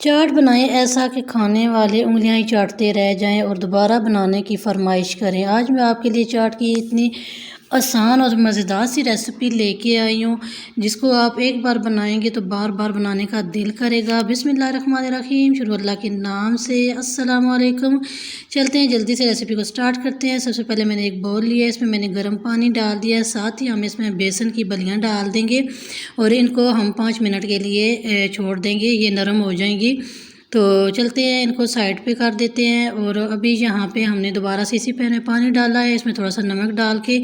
चाट बनाएं ऐसा कि खाने वाले उँगलियां ही चाटते रह जाएं और दोबारा बनाने की फरमाइश करें। आज मैं आपके लिए चाट की इतनी आसान और मज़ेदार सी रेसिपी लेके आई हूँ जिसको आप एक बार बनाएंगे तो बार बार बनाने का दिल करेगा। बिस्मिल्लाहिर्रहमानिर्रहीम, शुरू अल्लाह के नाम से। अस्सलाम वालेकुम। चलते हैं जल्दी से रेसिपी को स्टार्ट करते हैं। सबसे पहले मैंने एक बाउल लिया है, इसमें मैंने गर्म पानी डाल दिया है, साथ ही हम इसमें बेसन की बलियाँ डाल देंगे और इनको हम 5 मिनट के लिए छोड़ देंगे, ये नरम हो जाएंगी। तो चलते हैं, इनको साइड पे कर देते हैं। और अभी यहाँ पे हमने दोबारा से इसी पैन में पानी डाला है, इसमें थोड़ा सा नमक डाल के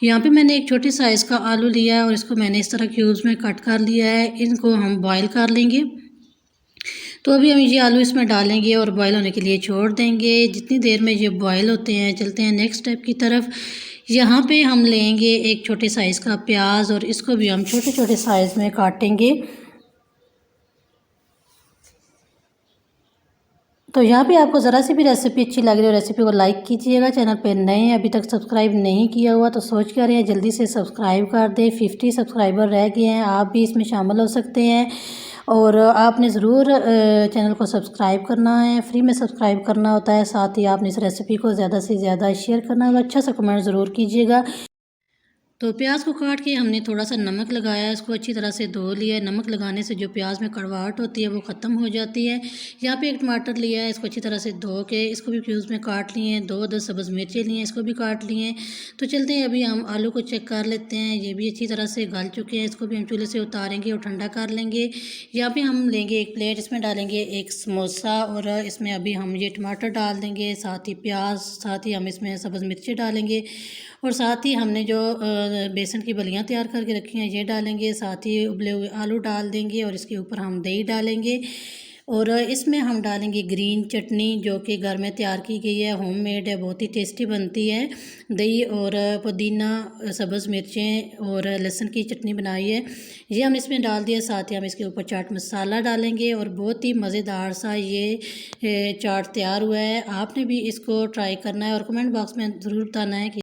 यहाँ पे मैंने एक छोटे साइज़ का आलू लिया है और इसको मैंने इस तरह क्यूब्स में कट कर लिया है। इनको हम बॉयल कर लेंगे। तो अभी हम ये आलू इसमें डालेंगे और बॉयल होने के लिए छोड़ देंगे। जितनी देर में ये बॉयल होते हैं, चलते हैं नेक्स्ट स्टेप की तरफ। यहाँ पे हम लेंगे एक छोटे साइज़ का प्याज और इसको भी हम छोटे छोटे साइज़ में काटेंगे। तो यहाँ पे आपको ज़रा सी भी रेसिपी अच्छी लग रही है, रेसिपी को लाइक कीजिएगा। चैनल पे नए हैं, अभी तक सब्सक्राइब नहीं किया हुआ तो सोच कर रहे हैं जल्दी से सब्सक्राइब कर दें। 50 सब्सक्राइबर रह गए हैं, आप भी इसमें शामिल हो सकते हैं। और आपने ज़रूर चैनल को सब्सक्राइब करना है, फ्री में सब्सक्राइब करना होता है। साथ ही आपने इस रेसिपी को ज़्यादा से ज़्यादा शेयर करना है और अच्छा सा कमेंट ज़रूर कीजिएगा। तो प्याज को काट के हमने थोड़ा सा नमक लगाया, इसको अच्छी तरह से धो लिया है। नमक लगाने से जो प्याज में कड़वाहट होती है वो ख़त्म हो जाती है। यहाँ पे एक टमाटर लिया है, इसको अच्छी तरह से धो के इसको भी क्यूब्स में काट लिए हैं। 2 सब्ज़ मिर्चें लिए हैं, इसको भी काट लिए हैं। तो चलते हैं, अभी हम आलू को चेक कर लेते हैं। ये भी अच्छी तरह से गल चुके हैं, इसको भी हम चूल्हे से उतारेंगे और ठंडा कर लेंगे। यहाँ पर हम लेंगे एक प्लेट, इसमें डालेंगे एक समोसा और इसमें अभी हम ये टमाटर डाल देंगे, साथ ही प्याज, साथ ही हम इसमें सब्ज़ मिर्चें डालेंगे और साथ ही हमने जो बेसन की बलियाँ तैयार करके रखी हैं ये डालेंगे। साथ ही उबले हुए आलू डाल देंगे और इसके ऊपर हम दही डालेंगे और इसमें हम डालेंगे ग्रीन चटनी जो कि घर में तैयार की गई है, होममेड है, बहुत ही टेस्टी बनती है। दही और पुदीना, सब्ज़ मिर्चें और लहसुन की चटनी बनाई है, ये हम इसमें डाल दिया। साथ ही हम इसके ऊपर चाट मसाला डालेंगे और बहुत ही मज़ेदार सा ये चाट तैयार हुआ है। आपने भी इसको ट्राई करना है और कमेंट बॉक्स में ज़रूर बताना है कि